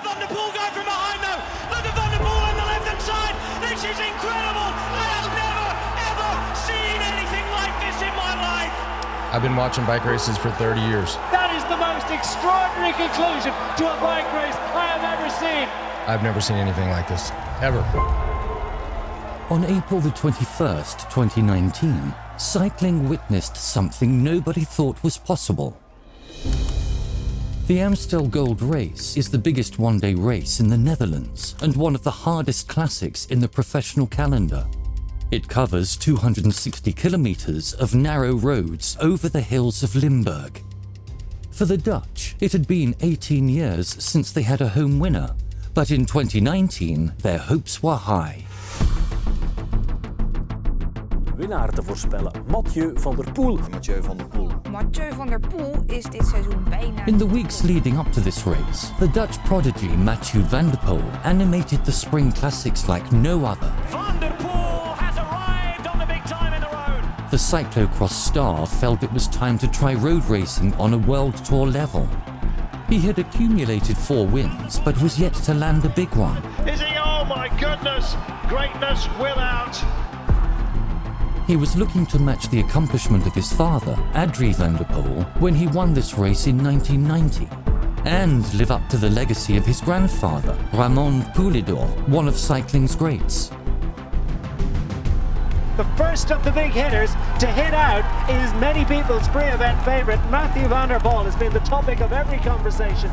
Van der Poel going from behind though. Look at Van der Poel on the left-hand side. This is incredible. I have never, ever seen anything like this in my life. I've been watching bike races for 30 years. That is the most extraordinary conclusion to a bike race I have ever seen. I've never seen anything like this, ever. On April the 21st, 2019, cycling witnessed something nobody thought was possible. The Amstel Gold Race is the biggest one-day race in the Netherlands and one of the hardest classics in the professional calendar. It covers 260 kilometers of narrow roads over the hills of Limburg. For the Dutch, it had been 18 years since they had a home winner, but in 2019, their hopes were high. Winnaar te voorspellen, Mathieu Van der Poel. Mathieu Van der Poel. Mathieu Van der Poel is dit seizoen bijna... In the weeks leading up to this race, the Dutch prodigy Mathieu Van der Poel animated the spring classics like no other. Van der Poel has arrived on the big time in the road. The cyclocross star felt it was time to try road racing on a world tour level. He had accumulated 4 wins, but was yet to land a big one. Is he? Oh my goodness! Greatness without. He was looking to match the accomplishment of his father, Adrie Van der Poel, when he won this race in 1990, and live up to the legacy of his grandfather, Ramon Poulidor, one of cycling's greats. The first of the big hitters to hit out is many people's pre-event favourite, Mathieu Van der Poel, has been the topic of every conversation.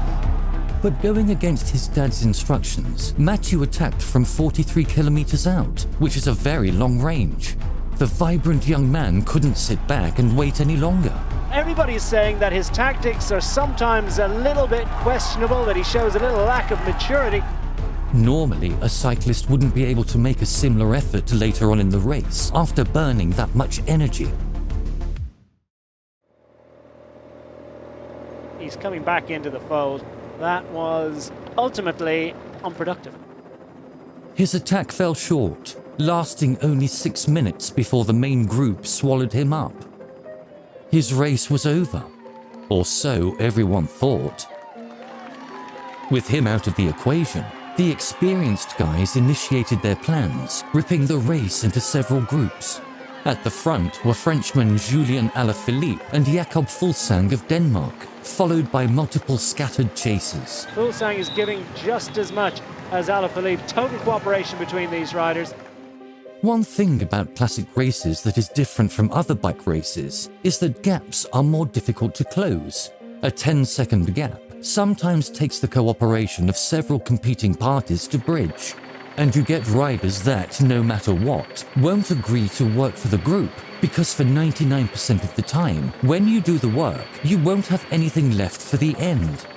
But going against his dad's instructions, Mathieu attacked from 43 kilometers out, which is a very long range. The vibrant young man couldn't sit back and wait any longer. Everybody's saying that his tactics are sometimes a little bit questionable, that he shows a little lack of maturity. Normally, a cyclist wouldn't be able to make a similar effort later on in the race after burning that much energy. He's coming back into the fold. That was ultimately unproductive. His attack fell short, lasting only 6 minutes before the main group swallowed him up. His race was over, or so everyone thought. With him out of the equation, the experienced guys initiated their plans, ripping the race into several groups. At the front were Frenchmen Julian Alaphilippe and Jakob Fuglsang of Denmark, followed by multiple scattered chasers. Fuglsang is giving just as much as Alaphilippe. Total cooperation between these riders. One thing about classic races that is different from other bike races is that gaps are more difficult to close. A 10-second gap sometimes takes the cooperation of several competing parties to bridge. And you get riders that, no matter what, won't agree to work for the group, because for 99% of the time, when you do the work, you won't have anything left for the end.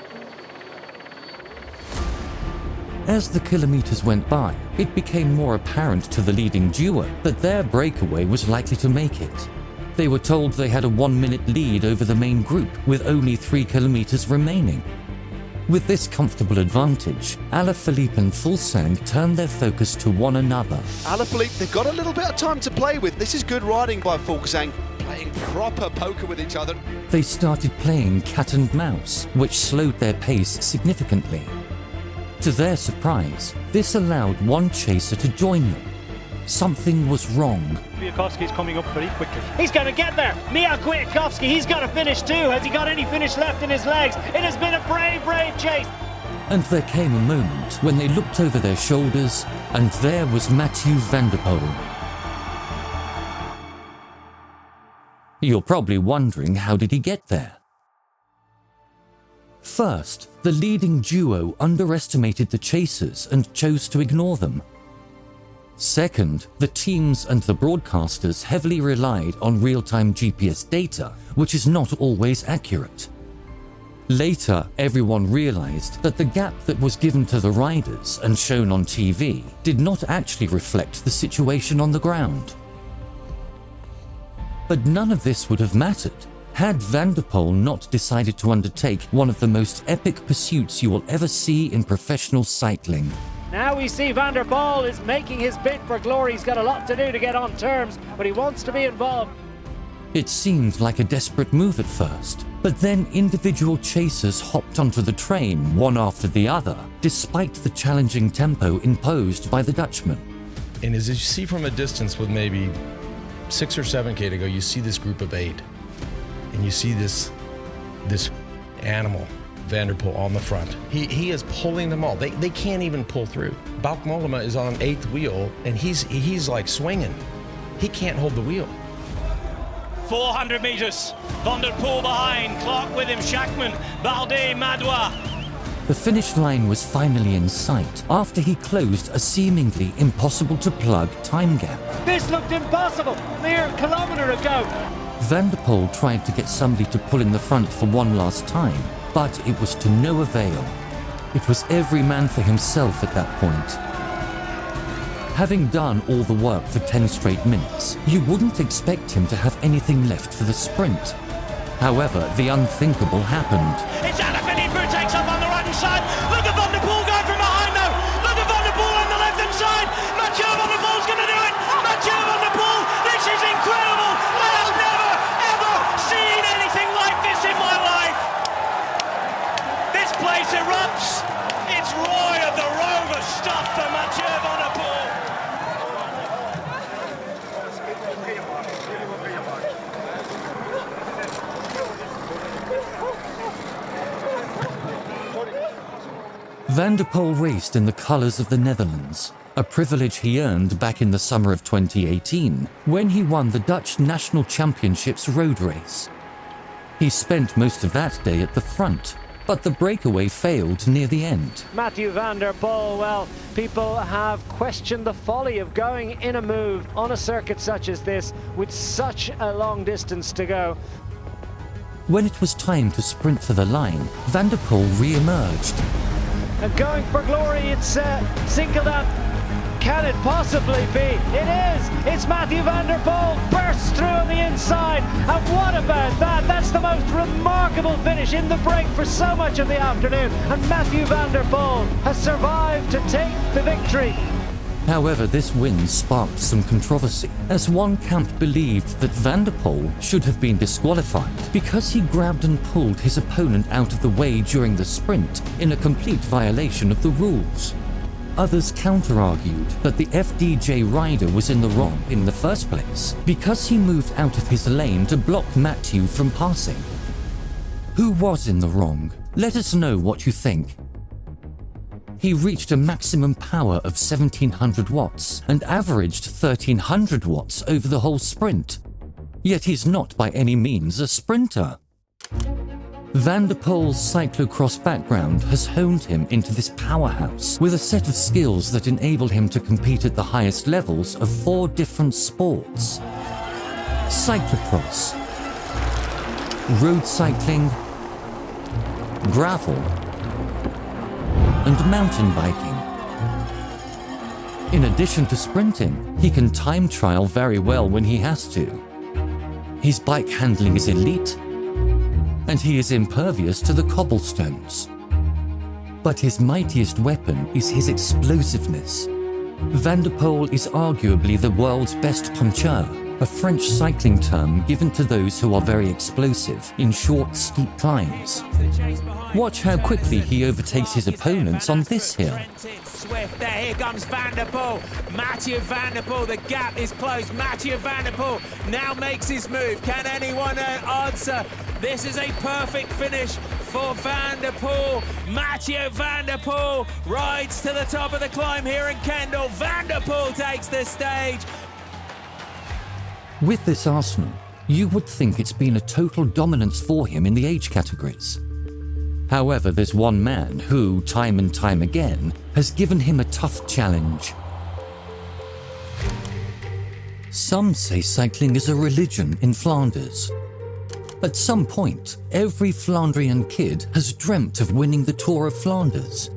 As the kilometers went by, it became more apparent to the leading duo that their breakaway was likely to make it. They were told they had a 1-minute lead over the main group, with only 3 kilometers remaining. With this comfortable advantage, Alaphilippe and Fuglsang turned their focus to one another. Alaphilippe, they've got a little bit of time to play with. This is good riding by Fuglsang, playing proper poker with each other. They started playing cat and mouse, which slowed their pace significantly. To their surprise, this allowed one chaser to join them. Something was wrong. Kwiatkowski's coming up very quickly. He's going to get there. Mia Kwiatkowski, he's got to finish too. Has he got any finish left in his legs? It has been a brave, brave chase. And there came a moment when they looked over their shoulders, and there was Mathieu Van der Poel. You're probably wondering, how did he get there? First, the leading duo underestimated the chasers and chose to ignore them. Second, the teams and the broadcasters heavily relied on real-time GPS data, which is not always accurate. Later, everyone realized that the gap that was given to the riders and shown on TV did not actually reflect the situation on the ground. But none of this would have mattered had Van der Poel not decided to undertake one of the most epic pursuits you will ever see in professional cycling. Now we see Van der Poel is making his bid for glory. He's got a lot to do to get on terms, but he wants to be involved. It seemed like a desperate move at first, but then individual chasers hopped onto the train one after the other, despite the challenging tempo imposed by the Dutchman. And as you see from a distance with maybe 6 or 7K to go, you see this group of 8. And you see this animal, Van der Poel, on the front. He is pulling them all. They can't even pull through. Bauke Mollema is on 8th wheel, and he's like swinging. He can't hold the wheel. 400 metres. Van der Poel behind. Clark with him. Schachmann. Balde. Madouas. The finish line was finally in sight after he closed a seemingly impossible-to-plug time gap. This looked impossible a mere kilometre ago. Van der Poel tried to get somebody to pull in the front for one last time, but it was to no avail. It was every man for himself at that point. Having done all the work for 10 straight minutes, you wouldn't expect him to have anything left for the sprint. However, the unthinkable happened. It's Alaphilippe who takes up on the right hand side. Look at Van der Poel going from behind now. Look at Van der Poel on the left hand side. Mathieu Van der Poel's going to do it. Mathieu Van der Poel, this is incredible. I have never, ever seen anything like this in my life. This place erupts. It's Roy of the Rover stuff for Mathieu Van der Poel. Van der Poel raced in the colours of the Netherlands, a privilege he earned back in the summer of 2018 when he won the Dutch National Championship's road race. He spent most of that day at the front, but the breakaway failed near the end. Mathieu Van der Poel, well, people have questioned the folly of going in a move on a circuit such as this with such a long distance to go. When it was time to sprint for the line, Van der Poel re-emerged. And going for glory, it's singled out. Can it possibly be? It is! It's Mathieu Van der Poel, bursts through on the inside. And what about that? That's the most remarkable finish in the break for so much of the afternoon. And Mathieu Van der Poel has survived to take the victory. However, this win sparked some controversy, as one camp believed that Van der Poel should have been disqualified because he grabbed and pulled his opponent out of the way during the sprint in a complete violation of the rules. Others counter-argued that the FDJ rider was in the wrong in the first place because he moved out of his lane to block Mathieu from passing. Who was in the wrong? Let us know what you think. He reached a maximum power of 1700 watts and averaged 1300 watts over the whole sprint. Yet he's not by any means a sprinter. Van der Poel's cyclocross background has honed him into this powerhouse with a set of skills that enable him to compete at the highest levels of 4 different sports: cyclocross, road cycling, gravel, and mountain biking. In addition to sprinting, he can time trial very well when he has to. His bike handling is elite, and he is impervious to the cobblestones. But his mightiest weapon is his explosiveness. Van der Poel is arguably the world's best puncher, a French cycling term given to those who are very explosive in short, steep climbs. Watch how quickly he overtakes his opponents on this hill. Swift there, here comes Van der Poel. Mathieu Van der Poel, the gap is closed. Mathieu Van der Poel now makes his move. Can anyone answer? This is a perfect finish for Van der Poel. Mathieu Van der Poel rides to the top of the climb here in Kendal. Van der Poel takes the stage. With this arsenal, you would think it's been a total dominance for him in the age categories. However, there's one man who, time and time again, has given him a tough challenge. Some say cycling is a religion in Flanders. At some point, every Flandrian kid has dreamt of winning the Tour of Flanders,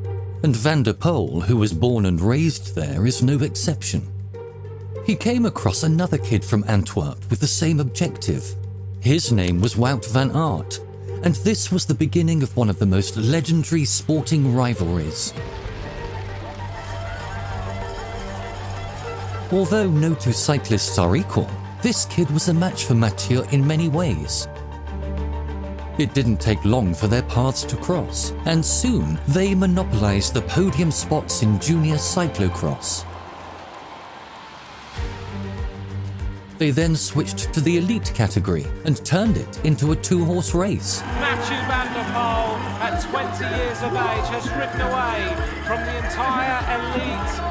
and Van der Poel, who was born and raised there, is no exception. He came across another kid from Antwerp with the same objective. His name was Wout van Aert, and this was the beginning of one of the most legendary sporting rivalries. Although no two cyclists are equal, This kid was a match for Mathieu in many ways. It didn't take long for their paths to cross, and soon they monopolised the podium spots in junior cyclocross. They then switched to the elite category and turned it into a two-horse race. Mathieu Van der Poel, at 20 years of age, has ridden away from the entire elite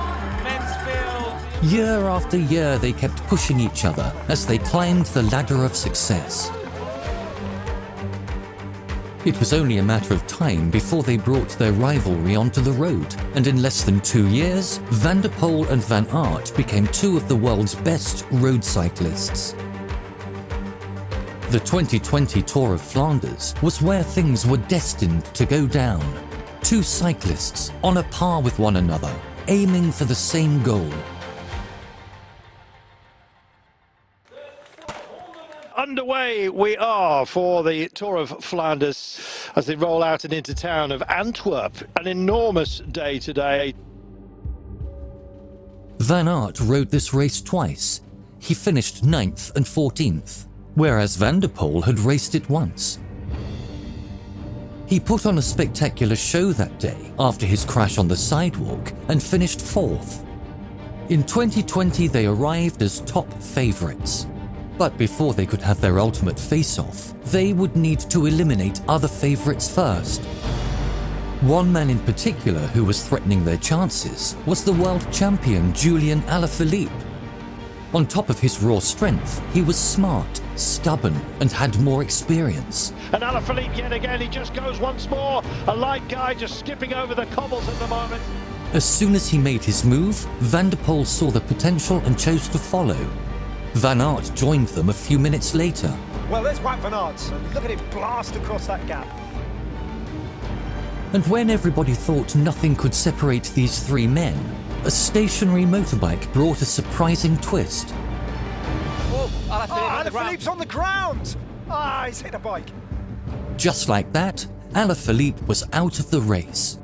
men's field. Year after year, they kept pushing each other as they climbed the ladder of success. It was only a matter of time before they brought their rivalry onto the road, and in less than 2 years, Van der Poel and Van Aert became two of the world's best road cyclists. The 2020 Tour of Flanders was where things were destined to go down. Two cyclists on a par with one another, aiming for the same goal. Underway we are for the Tour of Flanders as they roll out and into town of Antwerp. An enormous day today. Van Aert rode this race twice. He finished 9th and 14th, whereas Van der Poel had raced it once. He put on a spectacular show that day after his crash on the sidewalk and finished 4th. In 2020 they arrived as top favourites. But before they could have their ultimate face-off, they would need to eliminate other favourites first. One man in particular who was threatening their chances was the world champion Julian Alaphilippe. On top of his raw strength, he was smart, stubborn, and had more experience. And Alaphilippe yet again, he just goes once more. A light guy just skipping over the cobbles at the moment. As soon as he made his move, Van der Poel saw the potential and chose to follow. Van Aert joined them a few minutes later. Well, there's Wout van Aert. Look at him blast across that gap. And when everybody thought nothing could separate these three men, a stationary motorbike brought a surprising twist. Oh, Alaphilippe's on the ground! He's hit a bike. Just like that, Alaphilippe was out of the race.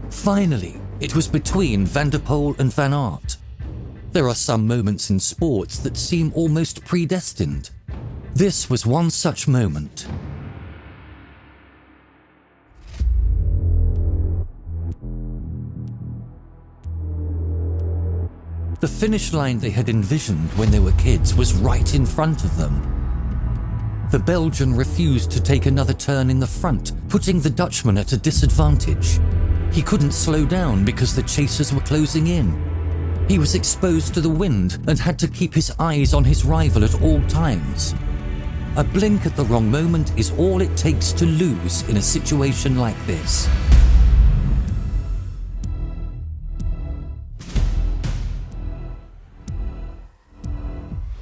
Finally, it was between Van der Poel and Van Aert. There are some moments in sports that seem almost predestined. This was one such moment. The finish line they had envisioned when they were kids was right in front of them. The Belgian refused to take another turn in the front, putting the Dutchman at a disadvantage. He couldn't slow down because the chasers were closing in. He was exposed to the wind and had to keep his eyes on his rival at all times. A blink at the wrong moment is all it takes to lose in a situation like this.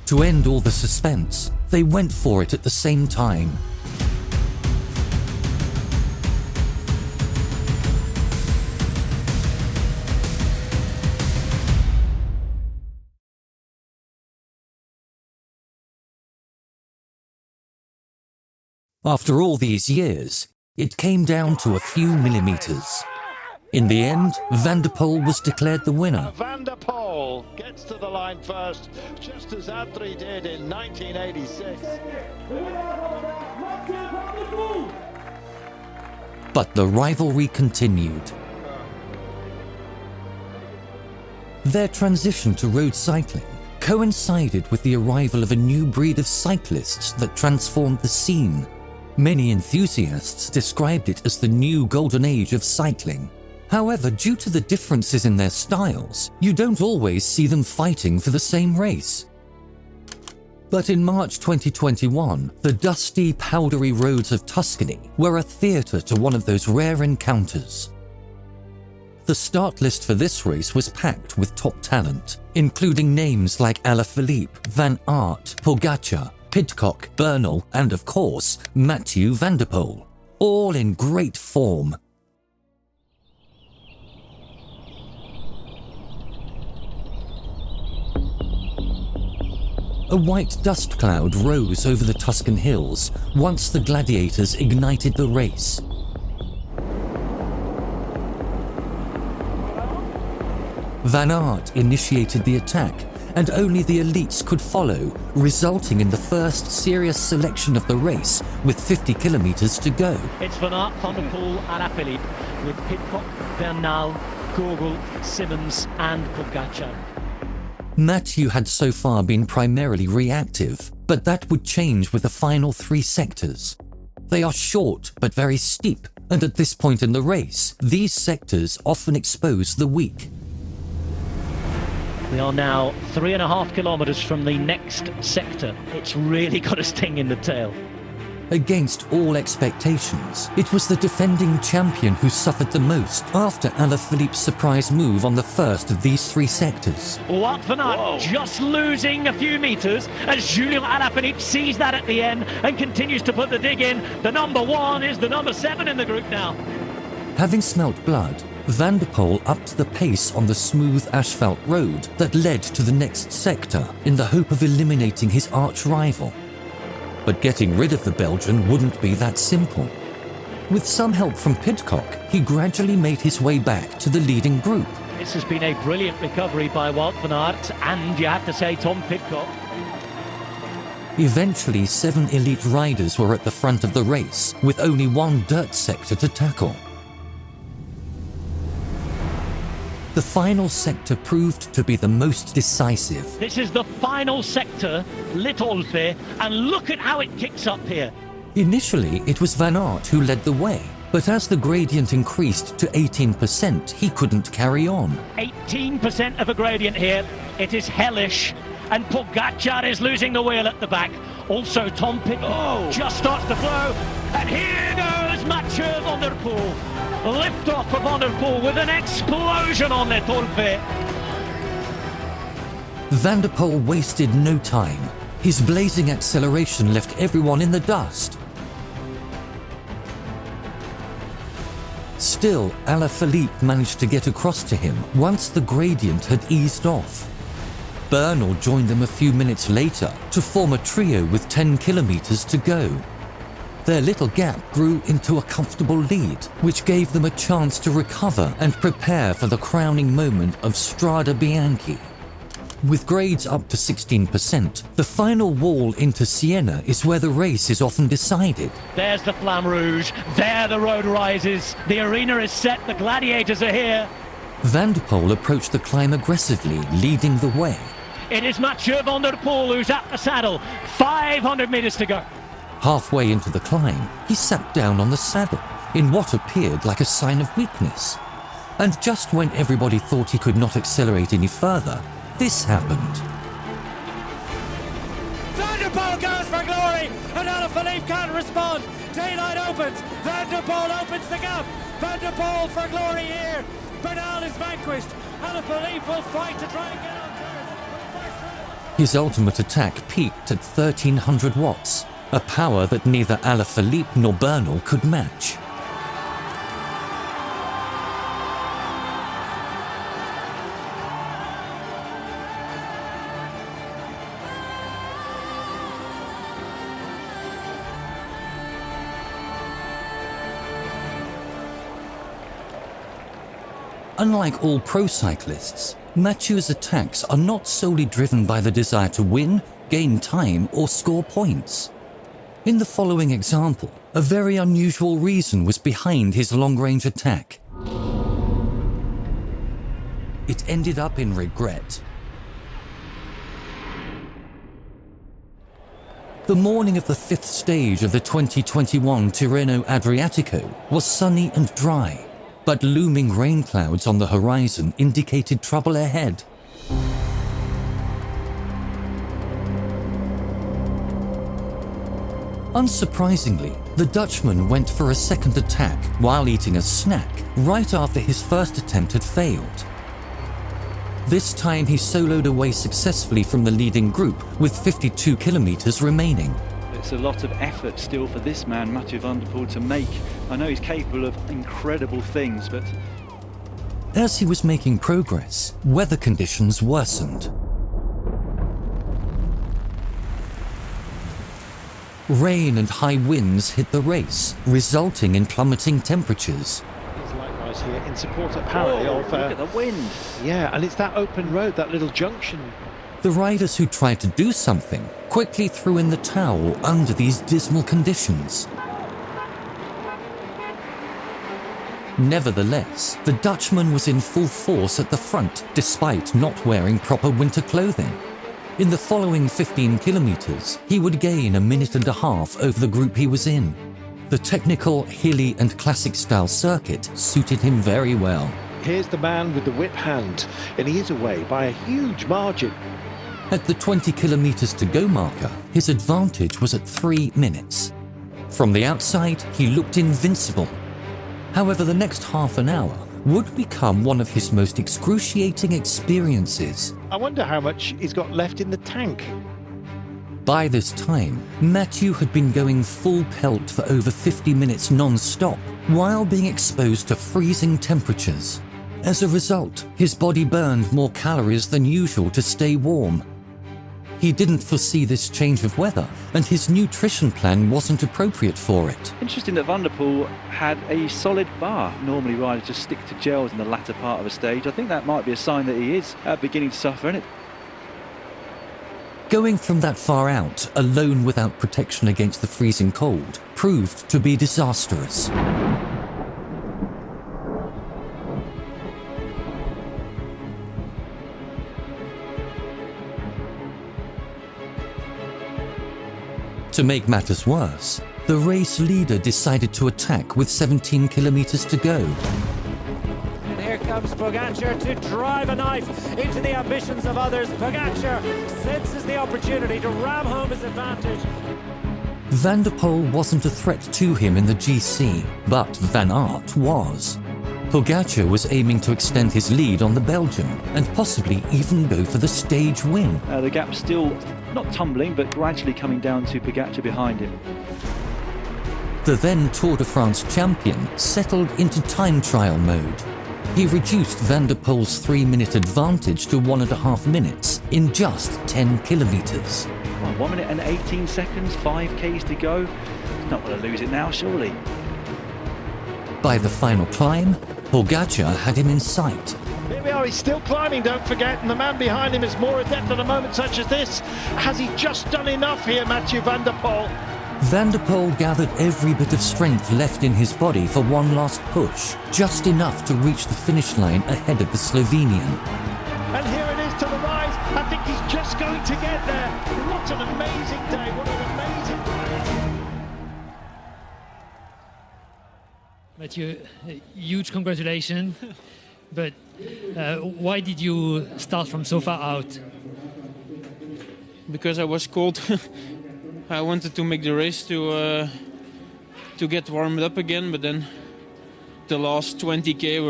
To end all the suspense, they went for it at the same time. After all these years, it came down to a few millimeters. In the end, Van der Poel was declared the winner. Van der Poel gets to the line first, just as Adri did in 1986. But the rivalry continued. Their transition to road cycling coincided with the arrival of a new breed of cyclists that transformed the scene. Many enthusiasts described it as the new golden age of cycling. However, due to the differences in their styles, you don't always see them fighting for the same race. But in March 2021, the dusty, powdery roads of Tuscany were a theatre to one of those rare encounters. The start list for this race was packed with top talent, including names like Alaphilippe, Van Aert, Pogacar, Pidcock, Bernal, and of course, Mathieu Van der Poel, all in great form. A white dust cloud rose over the Tuscan hills once the gladiators ignited the race. Van Aert initiated the attack, and only the elites could follow, resulting in the first serious selection of the race with 50 kilometers to go. It's Van Aert, Van der Poel, Alaphilippe, with Pidcock, Bernal, Gogol, Simmons and Pogacar. Mathieu had so far been primarily reactive, but that would change with the final 3 sectors. They are short but very steep, and at this point in the race, these sectors often expose the weak. We are now 3.5 kilometers from the next sector. It's really got a sting in the tail. Against all expectations, it was the defending champion who suffered the most after Alaphilippe's surprise move on the first of these 3 sectors. Wout van Aert just losing a few meters as Julian Alaphilippe sees that at the end and continues to put the dig in. The number 1 is the number 7 in the group now. Having smelt blood, Van der Poel upped the pace on the smooth asphalt road that led to the next sector in the hope of eliminating his arch-rival. But getting rid of the Belgian wouldn't be that simple. With some help from Pidcock, he gradually made his way back to the leading group. This has been a brilliant recovery by Wout van Aert, and you have to say Tom Pidcock. Eventually, 7 elite riders were at the front of the race, with only 1 dirt sector to tackle. The final sector proved to be the most decisive. This is the final sector, Litolfe, and look at how it kicks up here. Initially, it was Van Aert who led the way, but as the gradient increased to 18%, he couldn't carry on. 18% of a gradient here. It is hellish, and Pogacar is losing the wheel at the back. Also, Tom Pidcock just starts to blow, and here goes Mathieu Van der Poel. Lift off for Van der Poel with an explosion on Litolfe. Van der Poel wasted no time. His blazing acceleration left everyone in the dust. Still, Alaphilippe managed to get across to him once the gradient had eased off. Bernal joined them a few minutes later to form a trio with 10 kilometers to go. Their little gap grew into a comfortable lead, which gave them a chance to recover and prepare for the crowning moment of Strade Bianche. With grades up to 16%, the final wall into Siena is where the race is often decided. There's the Flamme Rouge, there the road rises, the arena is set, the gladiators are here. Van der Poel approached the climb aggressively, leading the way. It is Mathieu Van der Poel who's at the saddle, 500 meters to go. Halfway into the climb, he sat down on the saddle in what appeared like a sign of weakness. And just when everybody thought he could not accelerate any further, this happened. Van der Poel goes for glory, and Alaphilippe can't respond. Daylight opens, Van der Poel opens the gap. Van der Poel for glory here. Bernal is vanquished. Alaphilippe will fight to try and get on first. His ultimate attack peaked at 1300 watts, a power that neither Alaphilippe nor Bernal could match. Unlike all pro cyclists, Mathieu's attacks are not solely driven by the desire to win, gain time, or score points. In the following example, a very unusual reason was behind his long-range attack. It ended up in regret. The morning of the 5th stage of the 2021 Tirreno Adriatico was sunny and dry, but looming rain clouds on the horizon indicated trouble ahead. Unsurprisingly, the Dutchman went for a second attack while eating a snack right after his first attempt had failed. This time he soloed away successfully from the leading group with 52 kilometers remaining. It's a lot of effort still for this man, Mathieu Van der Poel, to make. I know he's capable of incredible things, but... As he was making progress, weather conditions worsened. Rain and high winds hit the race, resulting in plummeting temperatures. It's like organised here in support apparently of... look at the wind. Yeah, and it's that open road, that little junction. The riders who tried to do something quickly threw in the towel under these dismal conditions. Nevertheless, the Dutchman was in full force at the front despite not wearing proper winter clothing. In the following 15 kilometers, he would gain 1.5 minutes over the group he was in. The technical, hilly and classic style circuit suited him very well. Here's the man with the whip hand, and he is away by a huge margin. At the 20 kilometers to go marker, his advantage was at 3 minutes. From the outside, he looked invincible. However, the next half an hour would become one of his most excruciating experiences. I wonder how much he's got left in the tank. By this time, Mathieu had been going full pelt for over 50 minutes non-stop, while being exposed to freezing temperatures. As a result, his body burned more calories than usual to stay warm. He didn't foresee this change of weather, and his nutrition plan wasn't appropriate for it. Interesting that Van der Poel had a solid bar. Normally riders just stick to gels in the latter part of a stage. I think that might be a sign that he is beginning to suffer in it. Going from that far out, alone without protection against the freezing cold, proved to be disastrous. To make matters worse, the race leader decided to attack with 17 kilometers to go. And here comes Pogacar to drive a knife into the ambitions of others. Pogacar senses the opportunity to ram home his advantage. Van der Poel wasn't a threat to him in the GC, but Van Aert was. Pogacar was aiming to extend his lead on the Belgian and possibly even go for the stage win. The gap's still not tumbling, but gradually coming down to Pogacar behind him. The then Tour de France champion settled into time trial mode. He reduced Van der Poel's 3-minute advantage to 1.5 minutes in just 10 kilometers. 1 minute and 18 seconds, 5Ks to go. He's not going to lose it now, surely. By the final climb, Pogacar had him in sight. Here we are, he's still climbing, don't forget, and the man behind him is more adept at a moment such as this. Has he just done enough here, Mathieu Van der Poel? Van der Poel gathered every bit of strength left in his body for one last push, just enough to reach the finish line ahead of the Slovenian. And here it is to the rise. I think he's just going to get there. What an amazing day, what an amazing day. Mathieu, huge congratulations. But why did you start from so far out? Because I was cold. I wanted to make the race to get warmed up again, but then the last 20k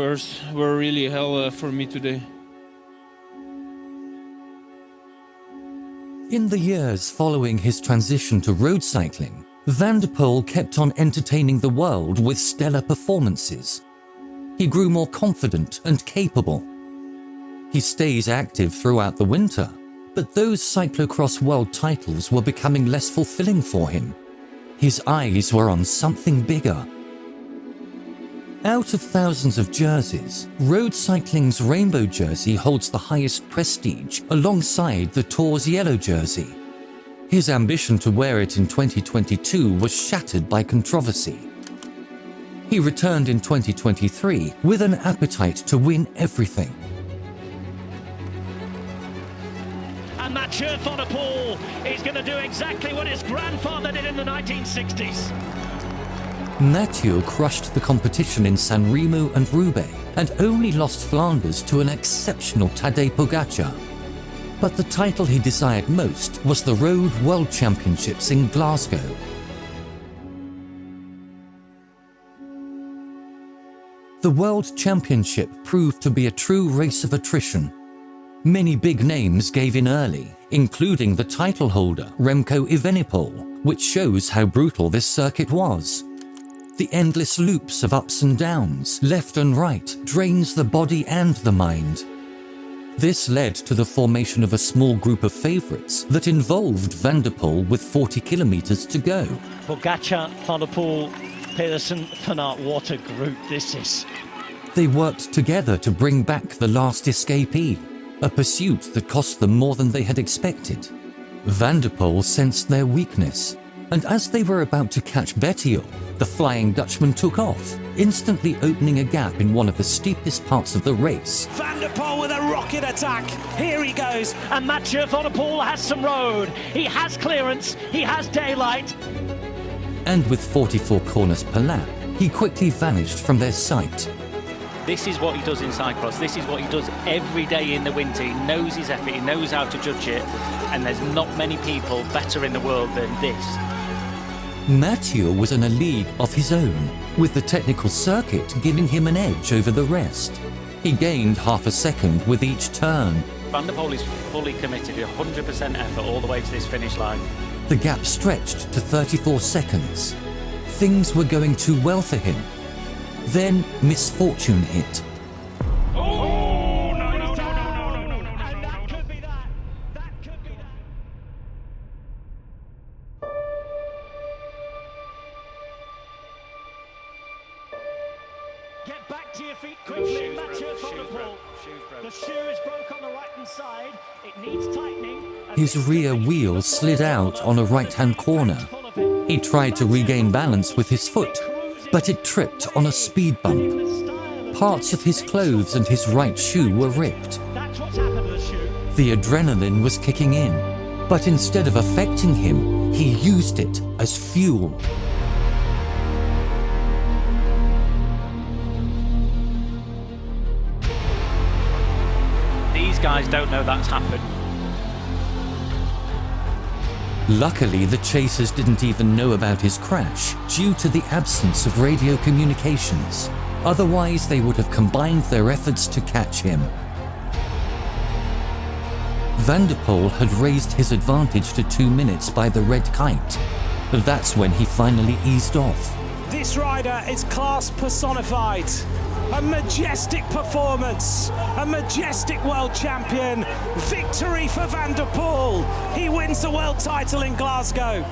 were really hell for me today. In the years following his transition to road cycling, Van der Poel kept on entertaining the world with stellar performances. He grew more confident and capable. He stays active throughout the winter, but those cyclocross world titles were becoming less fulfilling for him. His eyes were on something bigger. Out of thousands of jerseys, road cycling's rainbow jersey holds the highest prestige alongside the Tour's yellow jersey. His ambition to wear it in 2022 was shattered by controversy. He returned in 2023 with an appetite to win everything. And Mathieu Van der Poel is going to do exactly what his grandfather did in the 1960s. Mathieu crushed the competition in San Remo and Roubaix and only lost Flanders to an exceptional Tadej Pogacar. But the title he desired most was the Road World Championships in Glasgow. The World Championship proved to be a true race of attrition. Many big names gave in early, including the title holder, Remco Evenepoel, which shows how brutal this circuit was. The endless loops of ups and downs, left and right, drains the body and the mind. This led to the formation of a small group of favourites that involved Van der Poel with 40 kilometres to go. Pogacar, Van der Poel, Pedersen, Van Aert, what a group this is. They worked together to bring back the last escapee, a pursuit that cost them more than they had expected. Van der Poel sensed their weakness, and as they were about to catch Mathieu, the Flying Dutchman took off, instantly opening a gap in one of the steepest parts of the race. Van der Poel with a rocket attack. Here he goes. And Mathieu Van der Poel has some road. He has clearance. He has daylight. And with 44 corners per lap, he quickly vanished from their sight. This is what he does in cyclocross. This is what he does every day in the winter. He knows his effort. He knows how to judge it. And there's not many people better in the world than this. Mathieu was in a league of his own, with the technical circuit giving him an edge over the rest. He gained half a second with each turn. Van der Poel is fully committed, 100% effort all the way to this finish line. The gap stretched to 34 seconds. Things were going too well for him. Then misfortune hit. Get back to your feet quickly, Mathieu Van der Poel. The shoe is broke on the right-hand side. It needs tightening. His rear wheel slid out on a right-hand corner. He tried to regain balance with his foot, but it tripped on a speed bump. Parts of his clothes and his right shoe were ripped. That's what's happened to the shoe. The adrenaline was kicking in, but instead of affecting him, he used it as fuel. These guys don't know that's happened. Luckily, the chasers didn't even know about his crash due to the absence of radio communications. Otherwise, they would have combined their efforts to catch him. Van der Poel had raised his advantage to 2 minutes by the red kite. That's when he finally eased off. This rider is class personified. A majestic performance, a majestic world champion. Victory for Van der Poel. He wins the world title in Glasgow.